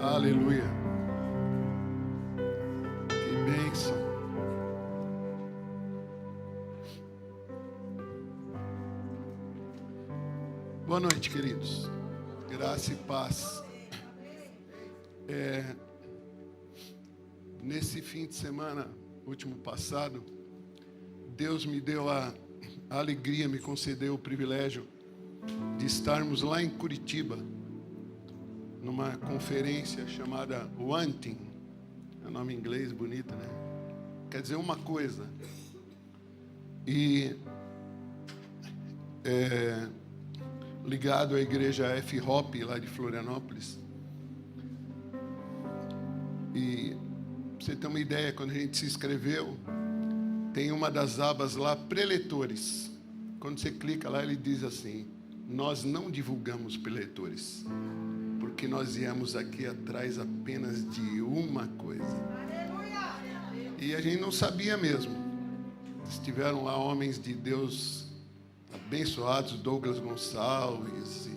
Aleluia. Que bênção. Boa noite, queridos. Graça e paz. Nesse fim de semana, último passado, Deus me deu a alegria, me concedeu o privilégio de estarmos lá em Curitiba, numa conferência chamada Wanting. É um nome em inglês bonito, né? Quer dizer uma coisa. E ligado à igreja F-Hop lá de Florianópolis. E pra você ter uma ideia, quando a gente se inscreveu, tem uma das abas lá, preletores. Quando você clica lá, ele diz assim: nós não divulgamos preletores, porque nós viemos aqui atrás apenas de uma coisa. E a gente não sabia mesmo. Estiveram lá homens de Deus abençoados, Douglas Gonçalves,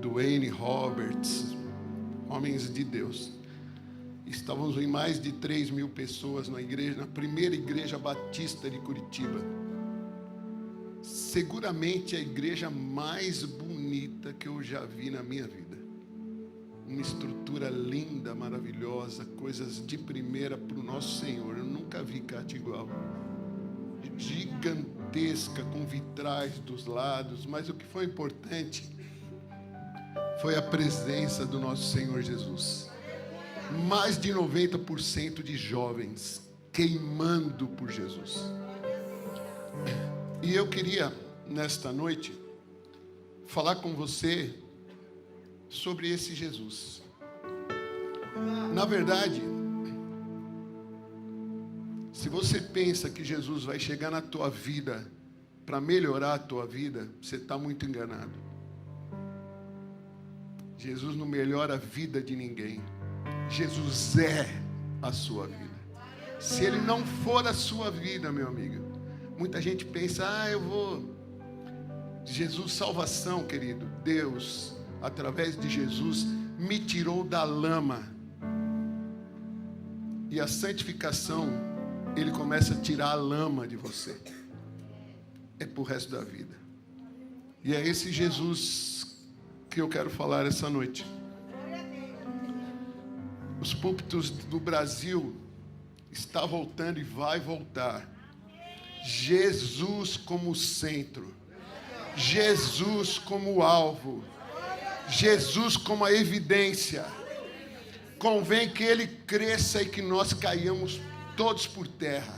Dwayne Roberts, homens de Deus. Estávamos em mais de 3.000 pessoas na igreja, na primeira igreja batista de Curitiba. Seguramente a igreja mais bonita que eu já vi na minha vida. Uma estrutura linda, maravilhosa, coisas de primeira para o nosso Senhor. Eu nunca vi Cate igual. Gigantesca, com vitrais dos lados, mas o que foi importante foi a presença do nosso Senhor Jesus. Mais de 90% de jovens queimando por Jesus. E eu queria, nesta noite, falar com você sobre esse Jesus. Na verdade, se você pensa que Jesus vai chegar na tua vida para melhorar a tua vida, você está muito enganado. Jesus não melhora a vida de ninguém. Jesus é a sua vida. Se Ele não for a sua vida, meu amigo, muita gente pensa, eu vou... Jesus, salvação, querido. Deus, através de Jesus, me tirou da lama. E a santificação, Ele começa a tirar a lama de você. É pro resto da vida. E é esse Jesus que eu quero falar essa noite. Os púlpitos do Brasil estão voltando e vai voltar. Jesus como centro. Jesus como alvo. Jesus como a evidência. Convém que Ele cresça e que nós caiamos todos por terra.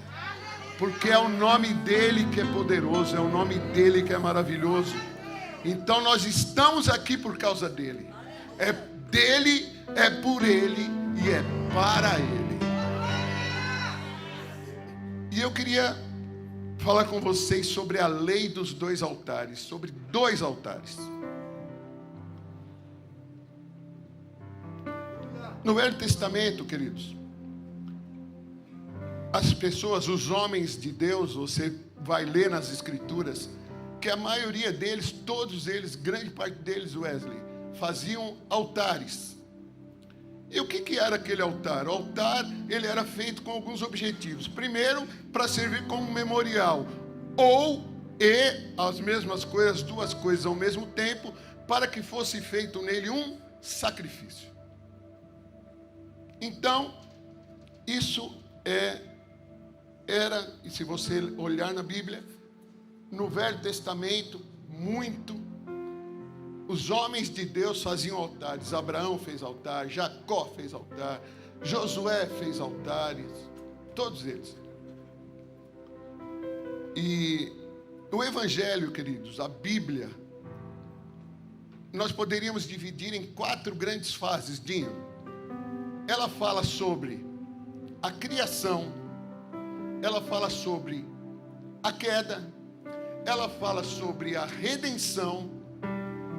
Porque é o nome dEle que é poderoso, é o nome dEle que é maravilhoso. Então nós estamos aqui por causa dEle. É dEle, é por Ele e é para Ele. E eu queria falar com vocês sobre a lei dos dois altares, sobre dois altares. No Velho Testamento, queridos, as pessoas, os homens de Deus, você vai ler nas Escrituras, que a maioria deles, todos eles, grande parte deles, Wesley, faziam altares. E o que era aquele altar? O altar, ele era feito com alguns objetivos. Primeiro, para servir como memorial. As mesmas coisas, duas coisas ao mesmo tempo, para que fosse feito nele um sacrifício. Então, isso era, e se você olhar na Bíblia, no Velho Testamento, os homens de Deus faziam altares. Abraão fez altar, Jacó fez altar, Josué fez altares, todos eles. E o Evangelho, queridos, a Bíblia, nós poderíamos dividir em 4 grandes fases, Dinho. Ela fala sobre a criação, ela fala sobre a queda, ela fala sobre a redenção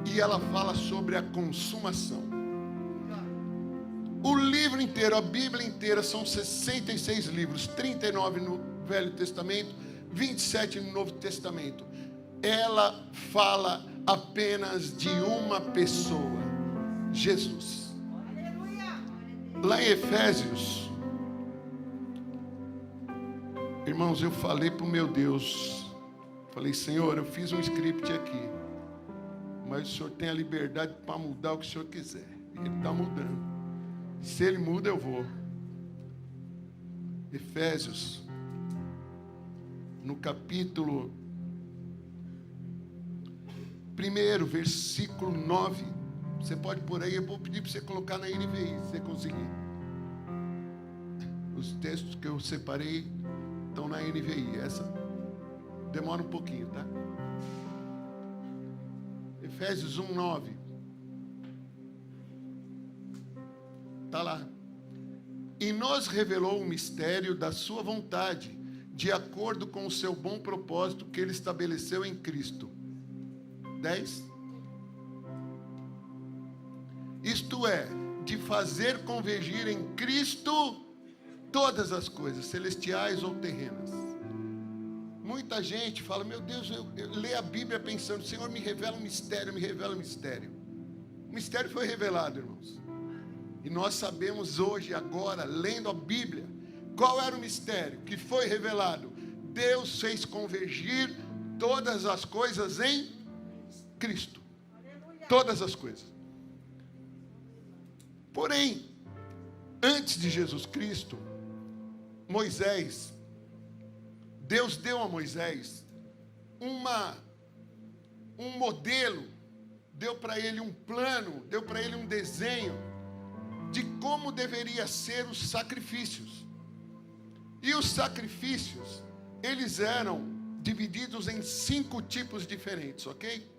e ela fala sobre a consumação. O livro inteiro, a Bíblia inteira, são 66 livros, 39 no Velho Testamento, 27 no Novo Testamento. Ela fala apenas de uma pessoa, Jesus. Lá em Efésios, irmãos, eu falei para o meu Deus, falei, Senhor, eu fiz um script aqui, mas o Senhor tem a liberdade para mudar o que o Senhor quiser. E Ele está mudando. Se Ele muda, eu vou. Efésios, no capítulo 1, versículo 9. Você pode pôr aí, eu vou pedir para você colocar na NVI, se você conseguir. Os textos que eu separei estão na NVI. Essa demora um pouquinho, tá? Efésios 1, 9. Está lá. E nos revelou o mistério da sua vontade, de acordo com o seu bom propósito que Ele estabeleceu em Cristo. 10. Isto é, de fazer convergir em Cristo todas as coisas, celestiais ou terrenas. Muita gente fala, meu Deus, eu leio a Bíblia pensando, Senhor, me revela um mistério, me revela um mistério. O mistério foi revelado, irmãos. E nós sabemos hoje, agora, lendo a Bíblia, qual era o mistério que foi revelado. Deus fez convergir todas as coisas em Cristo. Todas as coisas. Porém, antes de Jesus Cristo, Moisés, Deus deu a Moisés um modelo, deu para ele um plano, deu para ele um desenho de como deveria ser os sacrifícios. E os sacrifícios, eles eram divididos em 5 tipos diferentes, ok?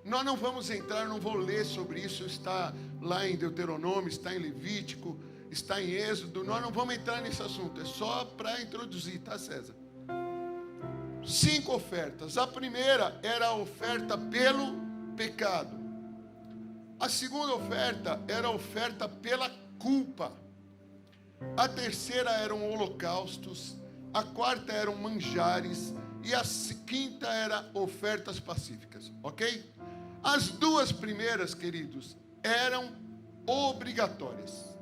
Nós não vamos entrar, não vou ler sobre isso, está lá em Deuteronômio, está em Levítico, está em Êxodo, nós não vamos entrar nesse assunto, é só para introduzir, tá, César? 5 ofertas. A primeira era a oferta pelo pecado. A segunda oferta era a oferta pela culpa. A terceira eram holocaustos. A quarta eram manjares. E a quinta era ofertas pacíficas, ok? As 2 primeiras, queridos, eram obrigatórias.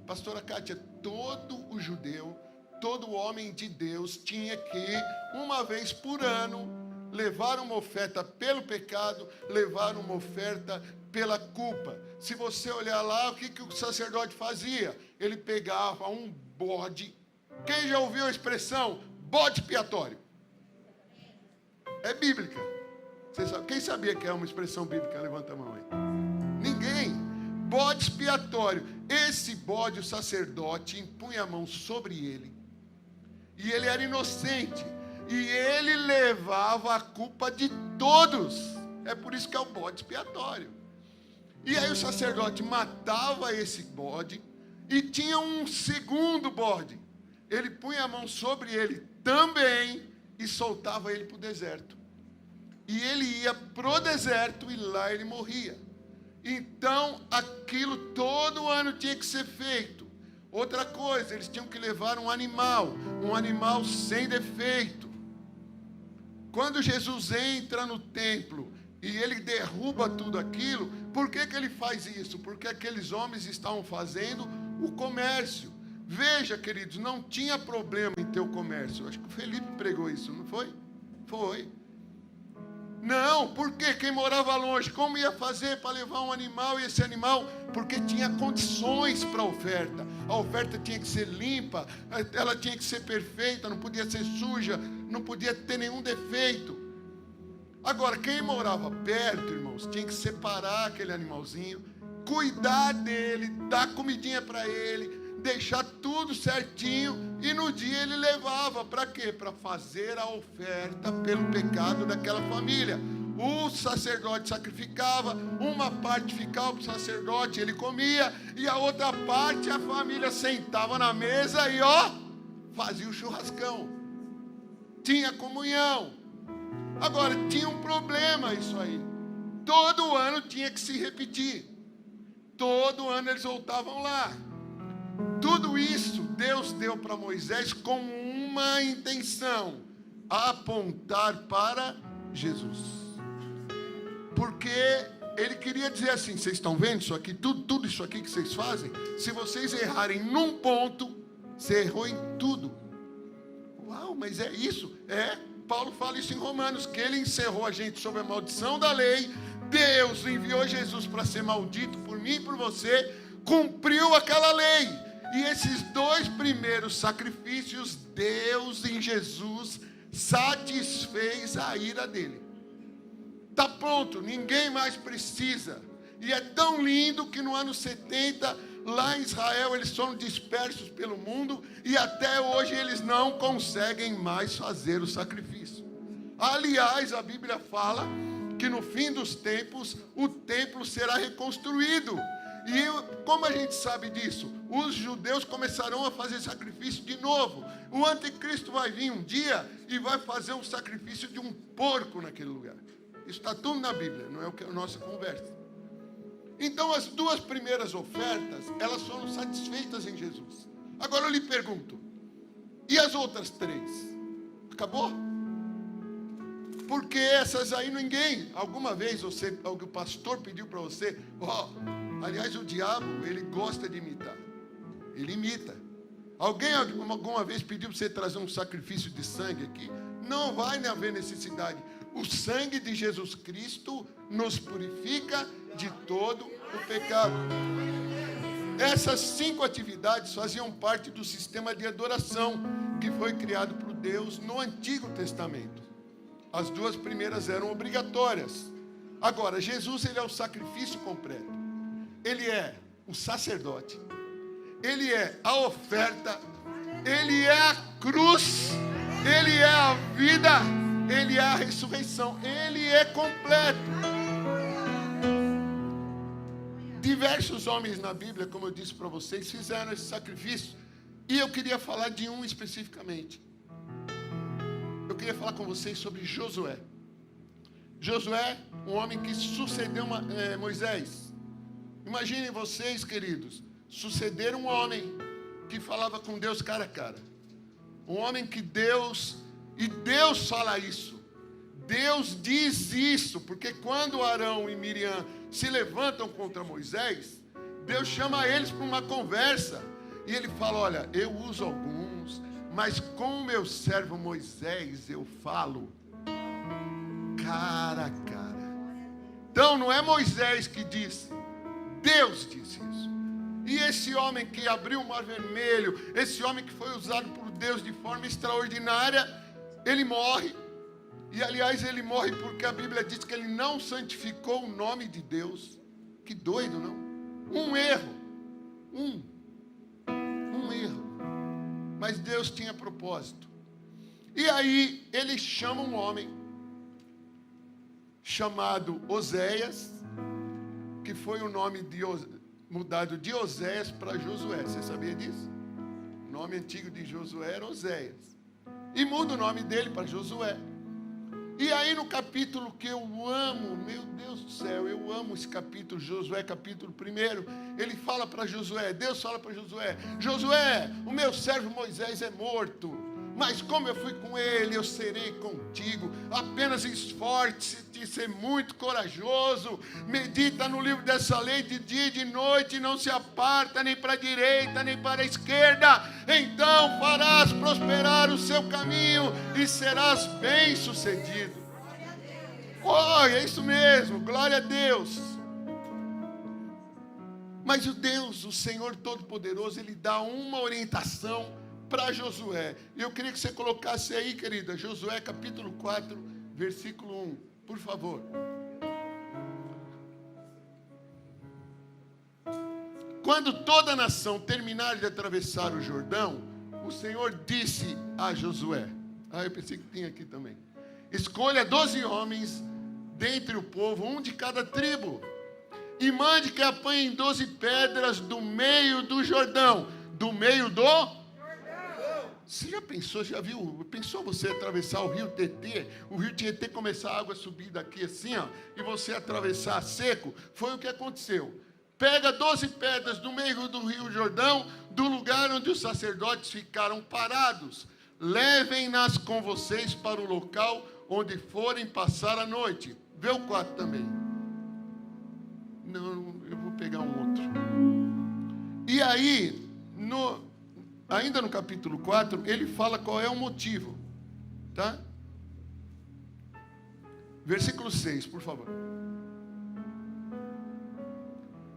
Pastora Kátia, todo o judeu, todo homem de Deus tinha que, uma vez por ano, levar uma oferta pelo pecado, levar uma oferta pela culpa. Se você olhar lá, o que o sacerdote fazia? Ele pegava um bode. Quem já ouviu a expressão bode expiatório? É bíblica. Você sabe, quem sabia que é uma expressão bíblica? Levanta a mão aí. Ninguém. Bode expiatório. Esse bode, o sacerdote impunha a mão sobre ele. E ele era inocente. E ele levava a culpa de todos. É por isso que é o bode expiatório. E aí o sacerdote matava esse bode. E tinha um segundo bode. Ele punha a mão sobre ele também. E soltava ele para o deserto. E ele ia para o deserto e lá ele morria. Então aquilo todo ano tinha que ser feito. Outra coisa, eles tinham que levar um animal sem defeito. Quando Jesus entra no templo e ele derruba tudo aquilo, por que ele faz isso? Porque aqueles homens estavam fazendo o comércio. Veja, queridos, não tinha problema em ter o comércio. Acho que o Felipe pregou isso, não foi? Foi. Não, porque quem morava longe, como ia fazer para levar um animal e esse animal? Porque tinha condições para a oferta. A oferta tinha que ser limpa, ela tinha que ser perfeita, não podia ser suja, não podia ter nenhum defeito. Agora, quem morava perto, irmãos, tinha que separar aquele animalzinho, cuidar dele, dar comidinha para ele, deixar tudo certinho, e no dia ele levava, para quê? Para fazer a oferta pelo pecado daquela família. O sacerdote sacrificava, uma parte ficava para o sacerdote, ele comia, e a outra parte a família sentava na mesa e fazia o churrascão. Tinha comunhão. Agora, tinha um problema isso aí. Todo ano tinha que se repetir. Todo ano eles voltavam lá. Tudo isso Deus deu para Moisés com uma intenção: apontar para Jesus. Porque ele queria dizer assim: vocês estão vendo isso aqui, tudo isso aqui que vocês fazem? Se vocês errarem num ponto, você errou em tudo. Uau, mas é isso? Paulo fala isso em Romanos, que ele encerrou a gente sob a maldição da lei. Deus enviou Jesus para ser maldito por mim e por você, cumpriu aquela lei. E esses 2 primeiros sacrifícios, Deus em Jesus satisfez a ira dele. Está pronto, ninguém mais precisa. E é tão lindo que no ano 70, lá em Israel, eles foram dispersos pelo mundo e até hoje eles não conseguem mais fazer o sacrifício. Aliás, a Bíblia fala que no fim dos tempos, o templo será reconstruído. E como a gente sabe disso? Os judeus começarão a fazer sacrifício de novo. O anticristo vai vir um dia e vai fazer um sacrifício de um porco naquele lugar. Isso está tudo na Bíblia, não é o que é a nossa conversa. Então as 2 primeiras ofertas, elas foram satisfeitas em Jesus. Agora eu lhe pergunto, e as outras 3? Acabou? Porque essas aí ninguém, alguma vez o pastor pediu para você, aliás, o diabo, ele gosta de imitar. Ele imita. Alguém alguma vez pediu para você trazer um sacrifício de sangue aqui? Não vai haver necessidade. O sangue de Jesus Cristo nos purifica de todo o pecado. Essas 5 atividades faziam parte do sistema de adoração que foi criado por Deus no Antigo Testamento. As 2 primeiras eram obrigatórias. Agora, Jesus, ele é o sacrifício completo. Ele é o sacerdote. Ele é a oferta. Ele é a cruz. Ele é a vida. Ele é a ressurreição. Ele é completo. Diversos homens na Bíblia, como eu disse para vocês, fizeram esse sacrifício. E eu queria falar de um especificamente. Eu queria falar com vocês sobre Josué. Josué, um homem que sucedeu Moisés. Imaginem vocês, queridos, suceder um homem que falava com Deus cara a cara. Um homem que Deus fala isso. Deus diz isso, porque quando Arão e Miriam se levantam contra Moisés, Deus chama eles para uma conversa. E ele fala: olha, eu uso alguns, mas com o meu servo Moisés eu falo cara a cara. Então não é Moisés que disse, Deus disse isso. E esse homem que abriu o Mar Vermelho, esse homem que foi usado por Deus de forma extraordinária, ele morre. E aliás, ele morre porque a Bíblia diz que ele não santificou o nome de Deus. Que doido, não? Um erro. Um erro. Mas Deus tinha propósito. E aí, ele chama um homem chamado Oséias, que foi o nome mudado de Oséias para Josué. Você sabia disso? O nome antigo de Josué era Oséias. E muda o nome dele para Josué. E aí no capítulo que eu amo, meu Deus do céu, eu amo esse capítulo, Josué capítulo 1, ele fala para Josué, Deus fala para Josué, Josué, o meu servo Moisés é morto, mas como eu fui com ele, eu serei contigo, apenas esforce-te e ser muito corajoso, medita no livro dessa lei de dia e de noite, não se aparta nem para a direita, nem para a esquerda, então farás prosperar o seu caminho e serás bem-sucedido. Oh, é isso mesmo, glória a Deus. Mas o Senhor Todo-Poderoso, ele dá uma orientação para Josué. E eu queria que você colocasse aí, querida, Josué capítulo 4, versículo 1, por favor. Quando toda a nação terminar de atravessar o Jordão, o Senhor disse a Josué, eu pensei que tinha aqui também, escolha 12 homens dentre o povo, um de cada tribo, e mande que apanhem 12 pedras do meio do Jordão, do meio do Jordão. Você já pensou você atravessar o rio Tietê começar a água subir daqui assim, ó, e você atravessar seco? Foi o que aconteceu. Pega 12 pedras do meio do rio Jordão, do lugar onde os sacerdotes ficaram parados. Levem-nas com vocês para o local onde forem passar a noite. Vê o 4 também. pegar um outro. E aí, ainda no capítulo 4, ele fala qual é o motivo. Tá? Versículo 6, por favor.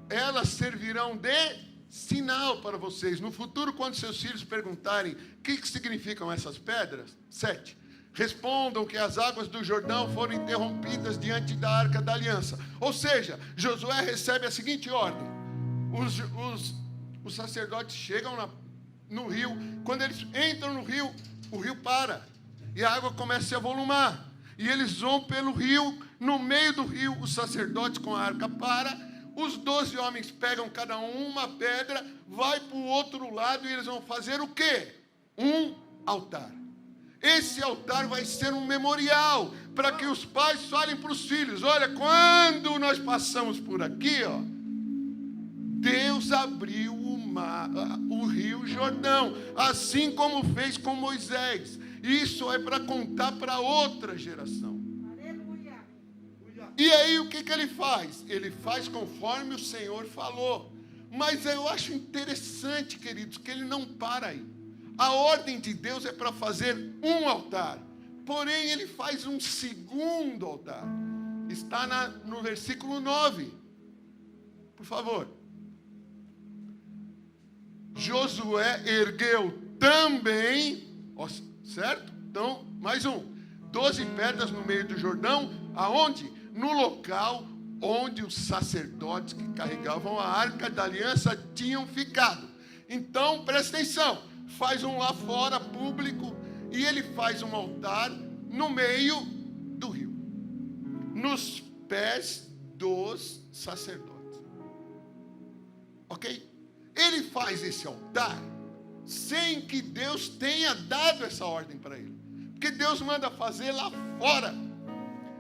Elas servirão de sinal para vocês. No futuro, quando seus filhos perguntarem o que significam essas pedras. 7. Respondam que as águas do Jordão foram interrompidas diante da Arca da Aliança. Ou seja, Josué recebe a seguinte ordem. Os sacerdotes chegam no rio. Quando eles entram no rio, o rio para. E a água começa a se avolumar. E eles vão pelo rio. No meio do rio, os sacerdotes com a arca para. Os 12 homens pegam cada um uma pedra, vai para o outro lado e eles vão fazer o quê? Um altar. Esse altar vai ser um memorial para que os pais falem para os filhos: olha, quando nós passamos por aqui, ó, Deus abriu o rio Jordão, assim como fez com Moisés. Isso é para contar para outra geração. Aleluia. E aí o que ele faz? Ele faz conforme o Senhor falou. Mas eu acho interessante, queridos, que ele não para aí. A ordem de Deus é para fazer um altar. Porém, ele faz um segundo altar. Está no versículo 9. Por favor. Josué ergueu também, ó, certo? Então, mais um. 12 pedras no meio do Jordão. Aonde? No local onde os sacerdotes que carregavam a Arca da Aliança tinham ficado. Então, presta atenção. Faz um lá fora, público, e ele faz um altar no meio do rio, nos pés dos sacerdotes. Ok? Ele faz esse altar sem que Deus tenha dado essa ordem para ele, porque Deus manda fazer lá fora.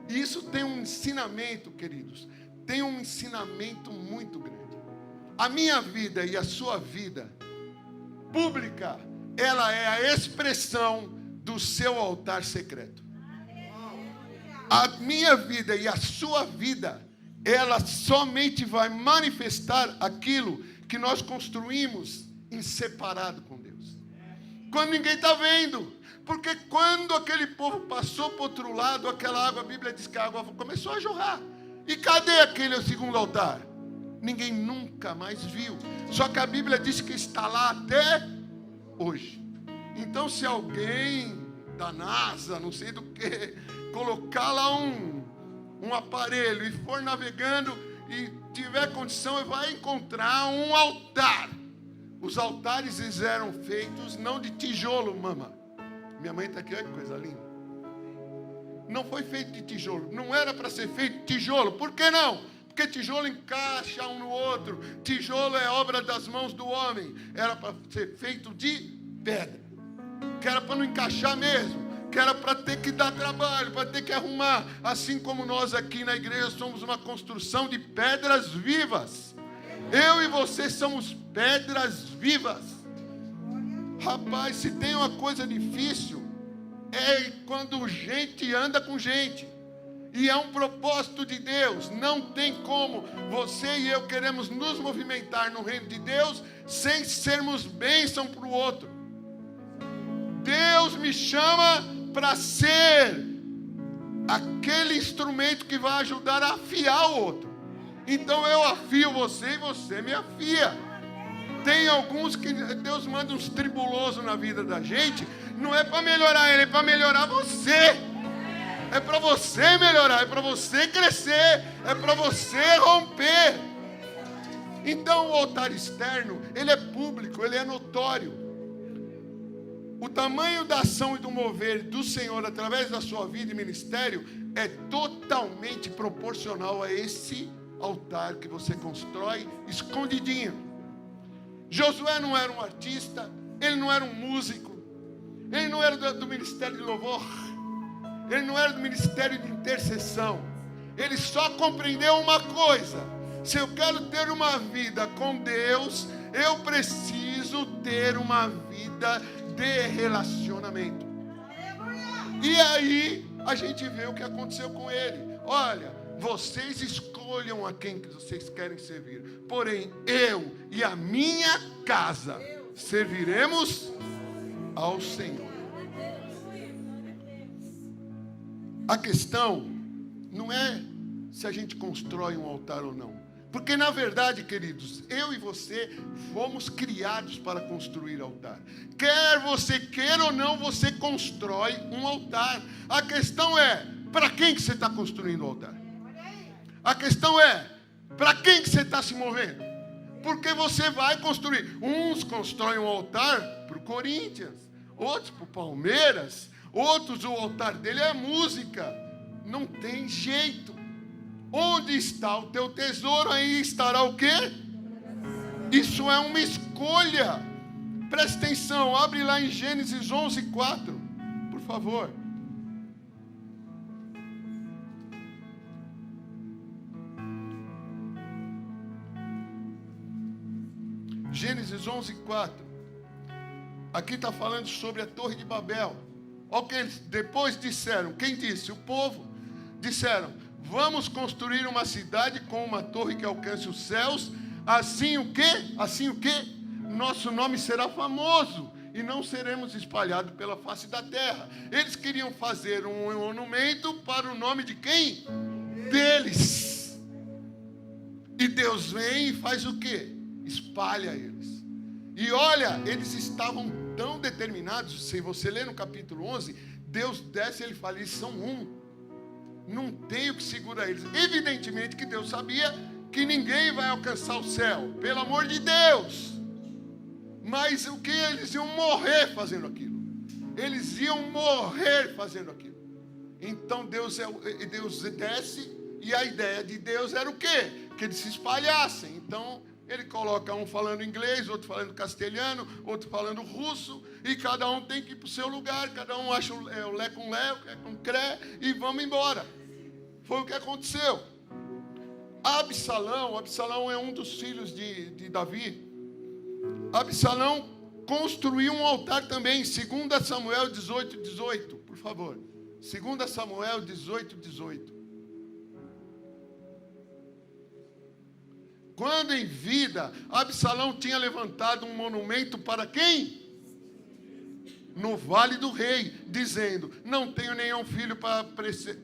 E isso tem um ensinamento, queridos, tem um ensinamento muito grande. A minha vida e a sua vida pública, ela é a expressão do seu altar secreto. A minha vida e a sua vida, ela somente vai manifestar aquilo que nós construímos em separado com Deus. Quando ninguém está vendo. Porque quando aquele povo passou para o outro lado, aquela água, a Bíblia diz que a água começou a jorrar. E cadê aquele segundo altar? Ninguém nunca mais viu. Só que a Bíblia diz que está lá até hoje. Então, se alguém da NASA, não sei do que, colocar lá um aparelho e for navegando e tiver condição, ele vai encontrar um altar. Os altares eles eram feitos não de tijolo, mama. Minha mãe está aqui, olha que coisa linda. Não foi feito de tijolo. Não era para ser feito de tijolo. Por que não? Porque tijolo encaixa um no outro. Tijolo é obra das mãos do homem. Era para ser feito de pedra. Que era para não encaixar mesmo. Que era para ter que dar trabalho, para ter que arrumar. Assim como nós aqui na igreja somos uma construção de pedras vivas. Eu e você somos pedras vivas. Rapaz, se tem uma coisa difícil, é quando gente anda com gente. E é um propósito de Deus. Não tem como você e eu queremos nos movimentar no reino de Deus sem sermos bênção para o outro. Deus me chama para ser aquele instrumento que vai ajudar a afiar o outro. Então eu afio você e você me afia. Tem alguns que Deus manda uns tribulosos na vida da gente. Não é para melhorar ele, é para melhorar você. É para você melhorar, é para você crescer, é para você romper. Então o altar externo, ele é público, ele é notório. O tamanho da ação e do mover do Senhor através da sua vida e ministério é totalmente proporcional a esse altar que você constrói escondidinho. Josué não era um artista, ele não era um músico, ele não era do ministério de louvor, ele não era do ministério de intercessão. Ele só compreendeu uma coisa: se eu quero ter uma vida com Deus, eu preciso ter uma vida de relacionamento. E aí a gente vê o que aconteceu com ele. Olha, Vocês escolham a quem que vocês querem servir. Porém, eu e a minha casa serviremos ao Senhor. A questão não é se a gente constrói um altar ou não. Porque, na verdade, queridos, eu e você fomos criados para construir altar. Quer você queira ou não, você constrói um altar. A questão é, para quem que você está construindo o altar? A questão é, para quem que você está se movendo? Porque você vai construir. Uns constroem um altar para o Corinthians, outros para o Palmeiras, outros o altar dele é música. Não tem jeito. Onde está o teu tesouro, aí estará o quê? Isso é uma escolha. Presta atenção, abre lá em Gênesis 11:4, por favor. Gênesis 11:4. Aqui está falando sobre a Torre de Babel. Olha o que eles depois disseram. Quem disse? O povo. Disseram: vamos construir uma cidade com uma torre que alcance os céus. Assim o quê? Assim o quê? Nosso nome será famoso e não seremos espalhados pela face da terra. Eles queriam fazer um monumento para o nome de quem? Deles. E Deus vem e faz o quê? Espalha eles. E olha, eles estavam tão determinados. Se você ler no capítulo 11, Deus desce e ele fala: eles são um. Não tem o que segura eles. Evidentemente que Deus sabia que ninguém vai alcançar o céu, pelo amor de Deus. Mas o que? Eles iam morrer fazendo aquilo. Eles iam morrer fazendo aquilo. Então Deus desce, e a ideia de Deus era o quê? Que eles se espalhassem. Então ele coloca um falando inglês, outro falando castelhano, outro falando russo, e cada um tem que ir para o seu lugar, cada um acha o lé com lé, o cré com cré, e vamos embora. Foi o que aconteceu. Absalão é um dos filhos de Davi. Absalão construiu um altar também, 2 Samuel 18:18, por favor. 2 Samuel 18:18. Quando em vida, Absalão tinha levantado um monumento para quem? No Vale do Rei, dizendo: não tenho nenhum filho para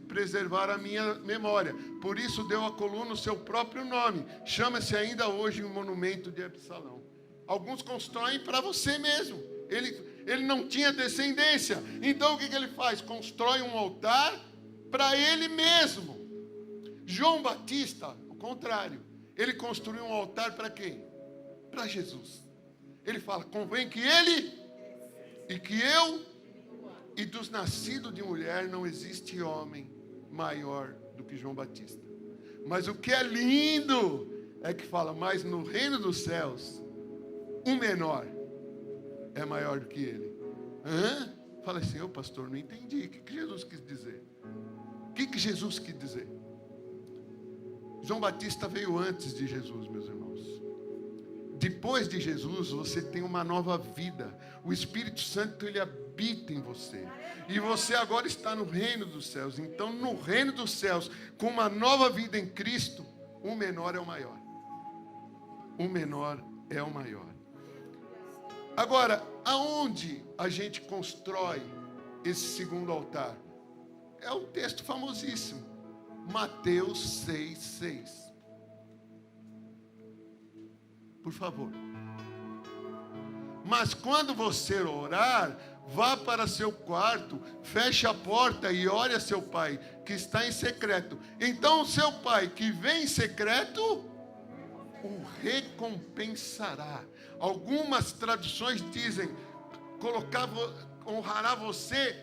preservar a minha memória. Por isso deu à coluna o seu próprio nome. Chama-se ainda hoje o monumento de Absalão. Alguns constroem para você mesmo. Ele não tinha descendência. Então o que ele faz? Constrói um altar para ele mesmo. João Batista, o contrário. Ele construiu um altar para quem? Para Jesus. Ele fala: convém que ele e que eu, e dos nascidos de mulher não existe homem maior do que João Batista. Mas o que é lindo é que fala: mas no reino dos céus, o menor é maior do que ele. Fala assim: eu, pastor, não entendi. O que Jesus quis dizer? O que Jesus quis dizer? João Batista veio antes de Jesus, meus irmãos. Depois de Jesus, você tem uma nova vida. O Espírito Santo, ele habita em você. E você agora está no reino dos céus. Então, no reino dos céus, com uma nova vida em Cristo, o menor é o maior. O menor é o maior. Agora, aonde a gente constrói esse segundo altar? É um texto famosíssimo. Mateus 6:6. Por favor. Mas quando você orar, vá para seu quarto, feche a porta e ore a seu pai, que está em secreto. Então o seu pai, que vem em secreto, o recompensará. Algumas traduções dizem: honrará você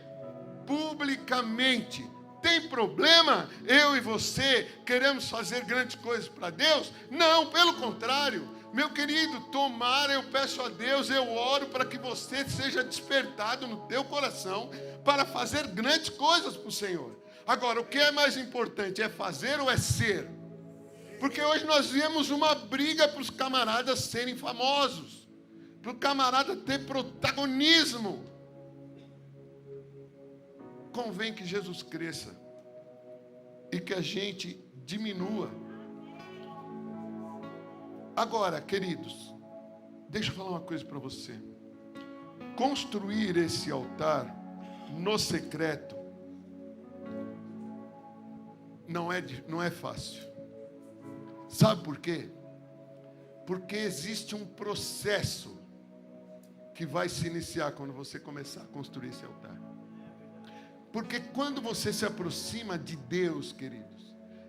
publicamente. Tem problema? Eu e você queremos fazer grandes coisas para Deus? Não, pelo contrário. Meu querido, tomara, eu peço a Deus, eu oro para que você seja despertado no teu coração para fazer grandes coisas para o Senhor. Agora, o que é mais importante, é fazer ou é ser? Porque hoje nós vemos uma briga para os camaradas serem famosos, para o camarada ter protagonismo. Convém que Jesus cresça e que a gente diminua. Agora, queridos, deixa eu falar uma coisa para você. Construir esse altar no secreto não é fácil. Sabe por quê? Porque existe um processo que vai se iniciar quando você começar a construir esse altar. Porque quando você se aproxima de Deus, queridos,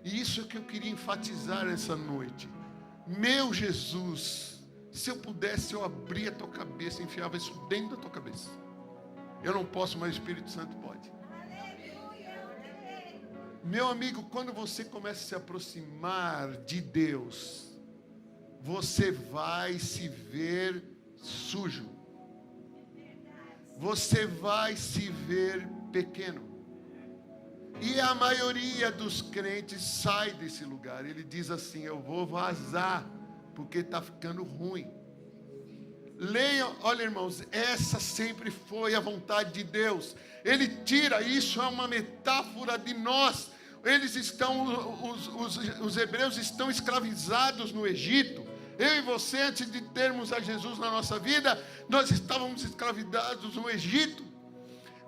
e isso é que eu queria enfatizar essa noite. Meu Jesus, se eu pudesse, eu abria a tua cabeça, enfiava isso dentro da tua cabeça. Eu não posso, mas o Espírito Santo pode. Meu amigo, quando você começa a se aproximar de Deus, você vai se ver sujo. Você vai se ver pequeno. E a maioria dos crentes sai desse lugar. Ele diz assim: eu vou vazar, porque está ficando ruim. Leiam, olha irmãos, essa sempre foi a vontade de Deus. Ele tira, isso é uma metáfora de nós. Eles estão, os hebreus estão escravizados no Egito. Eu e você, antes de termos a Jesus na nossa vida, nós estávamos escravizados no Egito.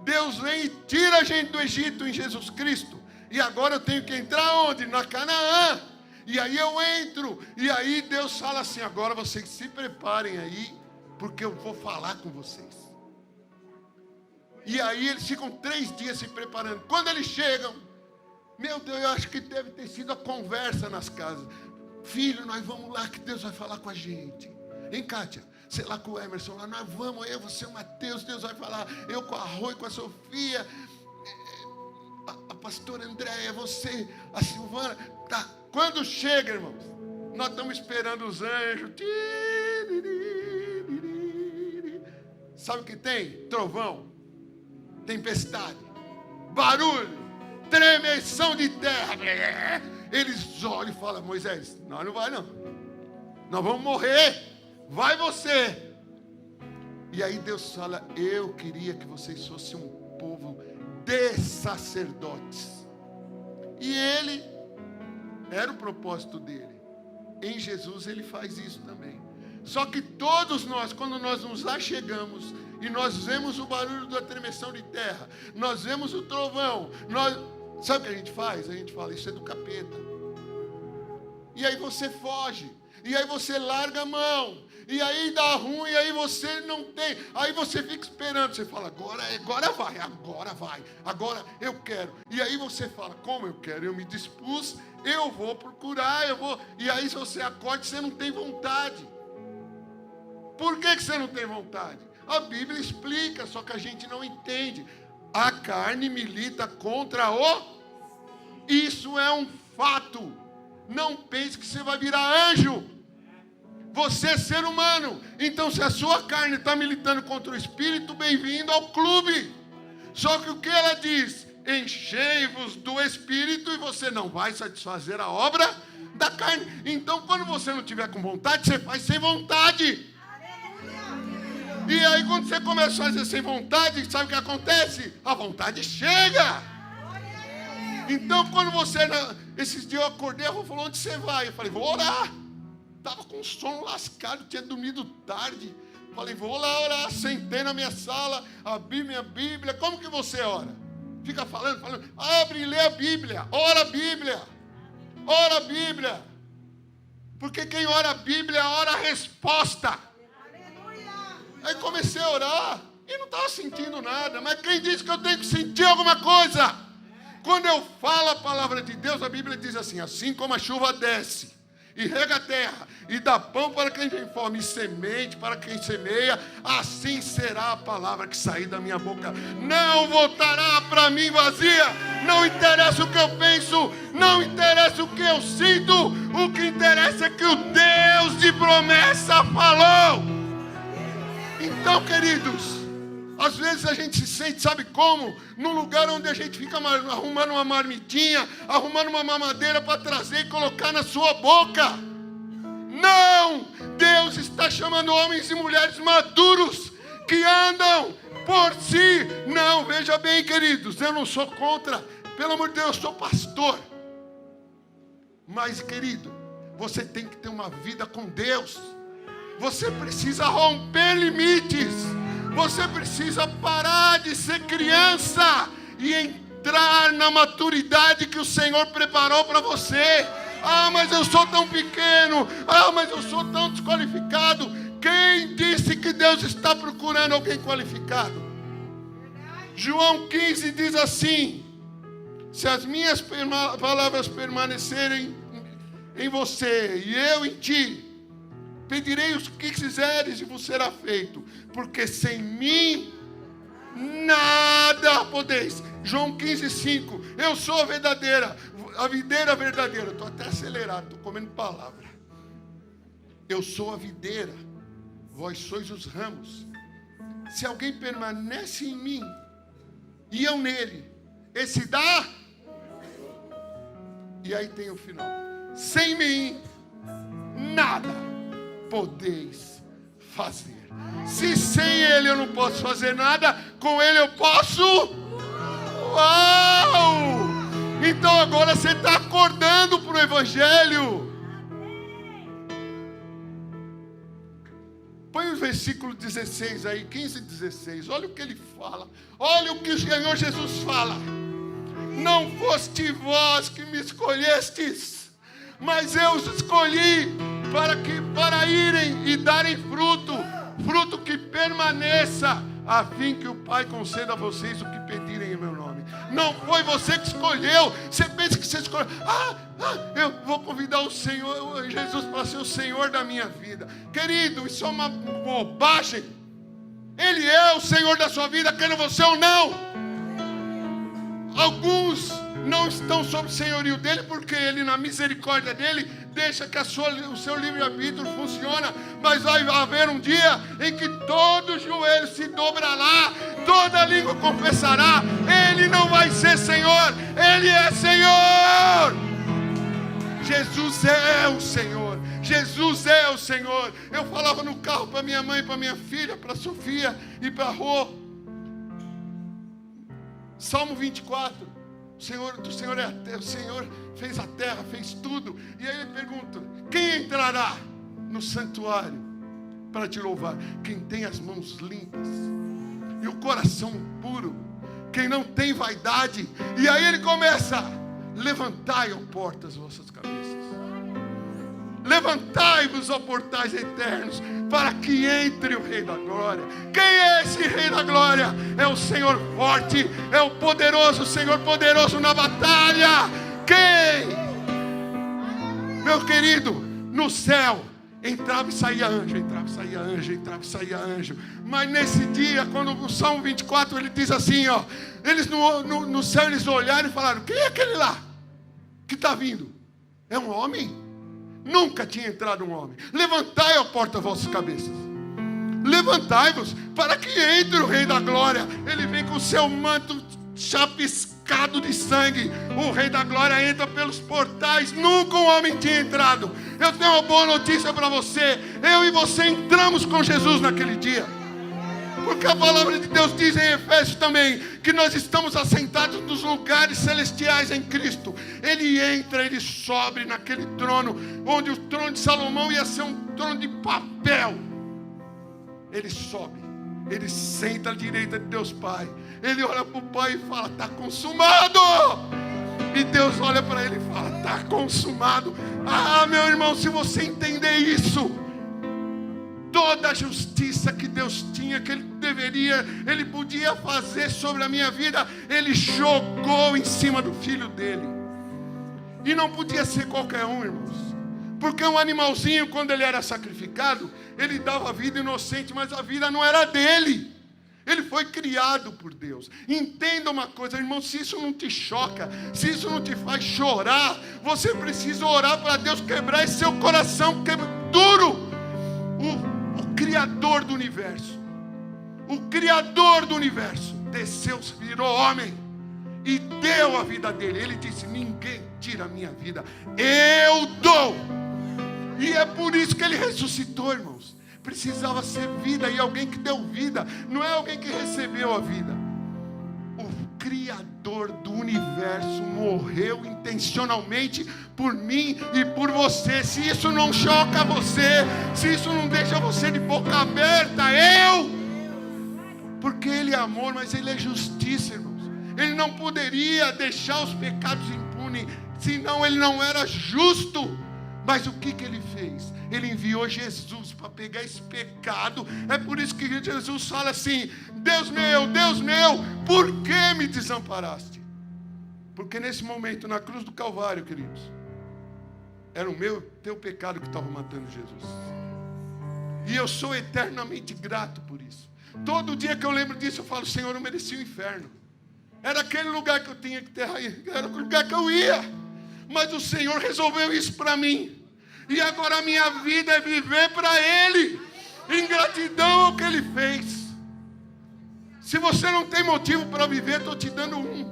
Deus vem e tira a gente do Egito em Jesus Cristo. E agora eu tenho que entrar onde? Na Canaã. E aí eu entro. E aí Deus fala assim: agora vocês se preparem aí, porque eu vou falar com vocês. E aí eles ficam 3 dias se preparando. Quando eles chegam, meu Deus, eu acho que deve ter sido a conversa nas casas. Filho, nós vamos lá que Deus vai falar com a gente. Hein, Kátia? Sei lá, com o Emerson lá, nós vamos, eu, você, o Mateus, Deus vai falar. Eu com a Rô, com a Sofia, a pastora Andréia, você, a Silvana. Tá. Quando chega, irmãos, nós estamos esperando os anjos. Sabe o que tem? Trovão, tempestade, barulho, tremessão de terra. Eles olham e falam: Moisés, nós não vai não. Nós vamos morrer. Vai você. E aí Deus fala: eu queria que vocês fossem um povo de sacerdotes. E ele, era o propósito dele. Em Jesus ele faz isso também. Só que todos nós, quando nós nos achegamos e nós vemos o barulho da tremessão de terra, nós vemos o trovão, sabe o que a gente faz? A gente fala: isso é do capeta. E aí você foge. E aí você larga a mão. E aí dá ruim, e aí você não tem. Aí você fica esperando. Você fala: agora vai. Agora eu quero. E aí você fala: como eu quero? Eu me dispus, eu vou procurar, eu vou. E aí se você acorda, você não tem vontade. Por que você não tem vontade? A Bíblia explica, só que a gente não entende. A carne milita contra o... Isso é um fato. Não pense que você vai virar anjo. Você é ser humano. Então, se a sua carne está militando contra o Espírito, bem-vindo ao clube. Só que o que ela diz? Enchei-vos do Espírito e você não vai satisfazer a obra da carne. Então, quando você não tiver com vontade, você faz sem vontade. E aí, quando você começa a fazer sem vontade, sabe o que acontece? A vontade chega. Então, quando você... Esses dias eu acordei, ela falou: onde você vai? Eu falei: vou orar. Estava com sono lascado, tinha dormido tarde. Falei: vou lá orar. Sentei na minha sala, abri minha Bíblia. Como que você ora? Fica falando. Abre e lê a Bíblia. Ora a Bíblia. Ora a Bíblia. Porque quem ora a Bíblia, ora a resposta. Aí comecei a orar e não estava sentindo nada. Mas quem disse que eu tenho que sentir alguma coisa? Quando eu falo a palavra de Deus, a Bíblia diz assim: assim como a chuva desce e rega a terra, e dá pão para quem tem fome, e semente para quem semeia, assim será a palavra que sair da minha boca. Não voltará para mim vazia. Não interessa o que eu penso, não interessa o que eu sinto. O que interessa é que o Deus de promessa falou. Então, queridos, às vezes a gente se sente, sabe como? Num lugar onde a gente fica arrumando uma marmitinha, arrumando uma mamadeira para trazer e colocar na sua boca. Não! Deus está chamando homens e mulheres maduros que andam por si. Não, veja bem, queridos, eu não sou contra. Pelo amor de Deus, eu sou pastor. Mas, querido, você tem que ter uma vida com Deus. Você precisa romper limites. Você precisa parar de ser criança e entrar na maturidade que o Senhor preparou para você. Ah, mas eu sou tão pequeno. Ah, mas eu sou tão desqualificado. Quem disse que Deus está procurando alguém qualificado? João 15 diz assim: se as minhas palavras permanecerem em você e eu em ti, pedirei o que quiseres e vos será feito, porque sem mim nada podeis. João 15:5. Eu sou a videira verdadeira. Estou até acelerado, estou comendo palavra. Eu sou a videira, vós sois os ramos. Se alguém permanece em mim e eu nele, esse dá. E aí tem o final: sem mim nada podeis fazer. Se sem ele eu não posso fazer nada, com ele eu posso. Uau! Então agora você está acordando para o Evangelho. Põe o versículo 16 aí, 15:16. Olha o que ele fala. Olha o que o Senhor Jesus fala. Não foste vós que me escolhestes, mas eu os escolhi para irem e darem fruto que permaneça, a fim que o Pai conceda a vocês o que pedirem em meu nome. Não foi você que escolheu. Você pensa que você escolheu. Eu vou convidar o Senhor Jesus para ser o Senhor da minha vida. Querido, isso é uma bobagem. Ele é o Senhor da sua vida, queira você ou não. Alguns não estão sob o senhorio dele, porque ele, na misericórdia dele, deixa que o seu livre-arbítrio funcione. Mas vai haver um dia em que todo joelho se dobrará, toda língua confessará. Ele não vai ser Senhor, ele é Senhor. Jesus é o Senhor. Jesus é o Senhor. Eu falava no carro para minha mãe, para minha filha, para Sofia e para Rô. Salmo 24. O Senhor é a terra, o Senhor fez a terra, fez tudo. E aí ele pergunta: quem entrará no santuário para te louvar? Quem tem as mãos limpas e o coração puro, quem não tem vaidade. E aí ele começa: levantai, ó portas, vossas cabeças. Levantai-vos, ó portais eternos, para que entre o Rei da Glória. Quem é esse Rei da Glória? É o Senhor forte, é o poderoso, o Senhor poderoso na batalha. Quem? Meu querido, no céu entrava e saía anjo, entrava e saía anjo, entrava e saía anjo. Mas nesse dia, quando o Salmo 24, ele diz assim, ó, eles no céu eles olharam e falaram: quem é aquele lá que está vindo? É um homem? Nunca tinha entrado um homem. Levantai a porta vossas cabeças. Levantai-vos para que entre o Rei da Glória. Ele vem com o seu manto chapiscado de sangue. O Rei da Glória entra pelos portais. Nunca um homem tinha entrado. Eu tenho uma boa notícia para você. Eu e você entramos com Jesus naquele dia. Porque a palavra de Deus diz em Efésios também que nós estamos assentados nos lugares celestiais em Cristo. Ele entra, ele sobe naquele trono, onde o trono de Salomão ia ser um trono de papel. Ele sobe, ele senta à direita de Deus Pai. Ele olha para o Pai e fala: está consumado. E Deus olha para ele e fala: está consumado. Ah, meu irmão, se você entender isso, toda a justiça que Deus tinha, que Ele podia fazer sobre a minha vida, Ele jogou em cima do Filho dele. E não podia ser qualquer um, irmãos. Porque um animalzinho, quando ele era sacrificado, ele dava vida inocente, mas a vida não era dele. Ele foi criado por Deus. Entenda uma coisa, irmão, se isso não te choca, se isso não te faz chorar, você precisa orar para Deus quebrar esse seu coração duro. O Criador do universo, desceu, virou homem e deu a vida dele. Ele disse: ninguém tira a minha vida, eu dou. E é por isso que ele ressuscitou, irmãos. Precisava ser vida, e alguém que deu vida, não é alguém que recebeu a vida. O Criador do universo morreu intencionalmente por mim e por você. Se isso não choca você, se isso não deixa você de boca aberta, porque Ele é amor, mas Ele é justiça, irmãos. Ele não poderia deixar os pecados impunes, senão Ele não era justo. Mas o que Ele fez? Ele enviou Jesus para pegar esse pecado. É por isso que Jesus fala assim: Deus meu, por que me desamparaste? Porque nesse momento, na cruz do Calvário, queridos, era o teu pecado que estava matando Jesus. E eu sou eternamente grato por isso. Todo dia que eu lembro disso, eu falo: Senhor, eu mereci o inferno. Era aquele lugar que eu tinha que ter, era o lugar que eu ia. Mas o Senhor resolveu isso para mim. E agora a minha vida é viver para Ele, em gratidão ao que Ele fez. Se você não tem motivo para viver, estou te dando um.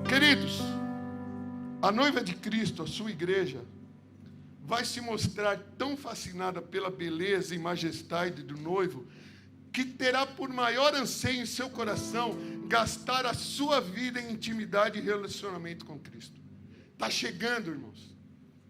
Queridos, a noiva de Cristo, a sua igreja, vai se mostrar tão fascinada pela beleza e majestade do noivo, que terá por maior anseio em seu coração gastar a sua vida em intimidade e relacionamento com Cristo. Está chegando, irmãos.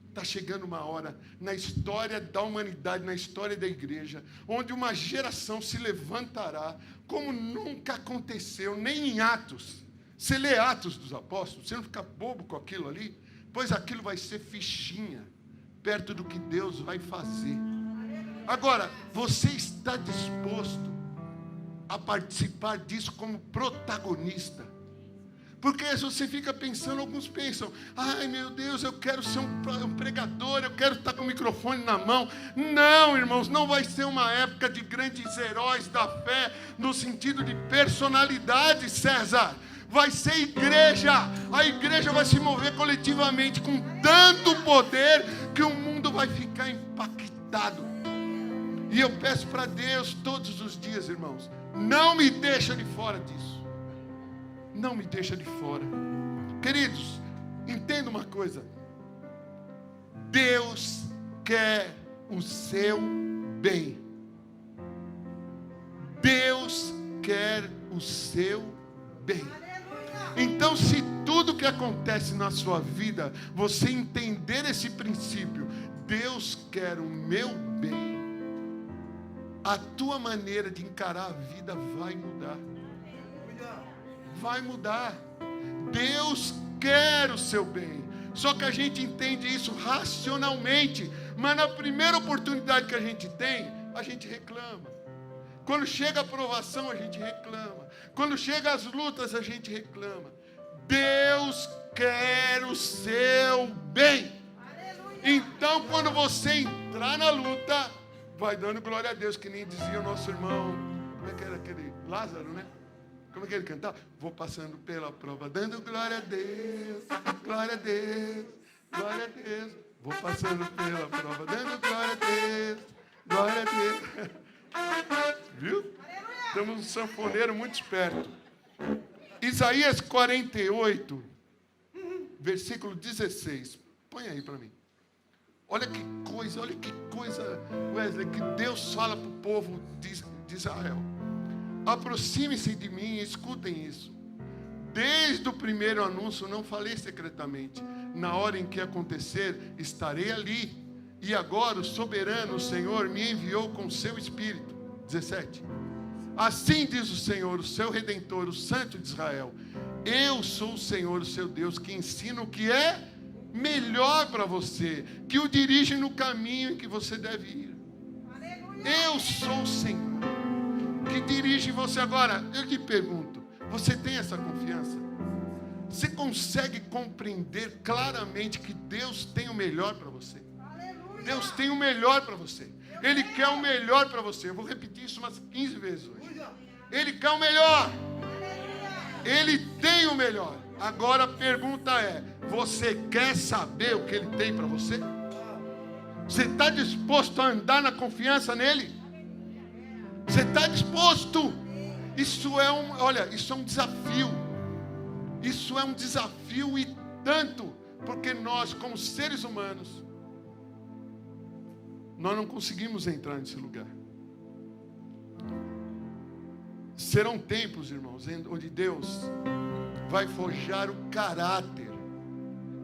Está chegando uma hora na história da humanidade, na história da igreja, onde uma geração se levantará como nunca aconteceu, nem em Atos. Você lê Atos dos Apóstolos, você não fica bobo com aquilo ali, pois aquilo vai ser fichinha, perto do que Deus vai fazer. Agora, você está disposto a participar disso como protagonista? Porque se você fica pensando, alguns pensam: ai meu Deus, eu quero ser um pregador, eu quero estar com o microfone na mão. Não, irmãos, não vai ser uma época de grandes heróis da fé, no sentido de personalidade, César. Vai ser igreja. A igreja vai se mover coletivamente com tanto poder que o mundo vai ficar impactado. E eu peço para Deus todos os dias, irmãos, não me deixa de fora disso. Não me deixa de fora. Queridos, entenda uma coisa: Deus quer o seu bem. Deus quer o seu bem. Então, se tudo que acontece na sua vida, você entender esse princípio, Deus quer o meu bem, a tua maneira de encarar a vida vai mudar. Vai mudar. Deus quer o seu bem. Só que a gente entende isso racionalmente, mas na primeira oportunidade que a gente tem, a gente reclama. Quando chega a aprovação, a gente reclama. Quando chega as lutas, a gente reclama. Deus quer o seu bem. Então, quando você entrar na luta, vai dando glória a Deus, que nem dizia o nosso irmão, como é que era aquele Lázaro, né? Como é que ele cantava? Vou passando pela prova, dando glória a Deus, glória a Deus, glória a Deus. Vou passando pela prova, dando glória a Deus, glória a Deus. Viu? Temos um sanfoneiro muito esperto. Isaías 48, versículo 16. Põe aí para mim. Olha que coisa, Wesley, que Deus fala para o povo de Israel. Aproxime-se de mim e escutem isso. Desde o primeiro anúncio não falei secretamente. Na hora em que acontecer, estarei ali. E agora o soberano, o Senhor, me enviou com seu Espírito. 17. Assim diz o Senhor, o seu Redentor, o Santo de Israel: eu sou o Senhor, o seu Deus, que ensina o que é melhor para você, que o dirige no caminho em que você deve ir. Eu sou o Senhor que dirige você. Agora, eu te pergunto, você tem essa confiança? Você consegue compreender claramente que Deus tem o melhor para você? Deus tem o melhor para você. Ele quer o melhor para você. Eu vou repetir isso umas 15 vezes hoje. Ele quer o melhor. Ele tem o melhor. Agora a pergunta é: você quer saber o que Ele tem para você? Você está disposto a andar na confiança nele? Você está disposto? Isso é um desafio. Isso é um desafio e tanto, porque nós, como seres humanos, nós não conseguimos entrar nesse lugar. Serão tempos, irmãos, onde Deus vai forjar o caráter.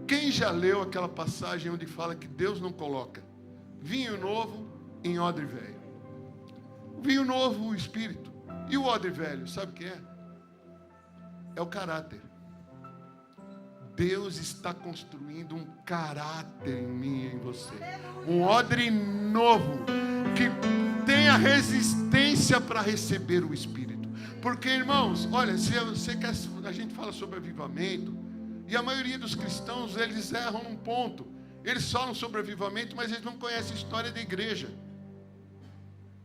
Quem já leu aquela passagem onde fala que Deus não coloca vinho novo em odre velho? O vinho novo, o Espírito. E o odre velho, sabe o que é? É o caráter. Deus está construindo um caráter em mim e em você. Um odre novo, que tenha resistência para receber o Espírito. Porque, irmãos, olha, se você quer, a gente fala sobre avivamento, e a maioria dos cristãos, eles erram num ponto. Eles falam sobre avivamento, mas eles não conhecem a história da igreja.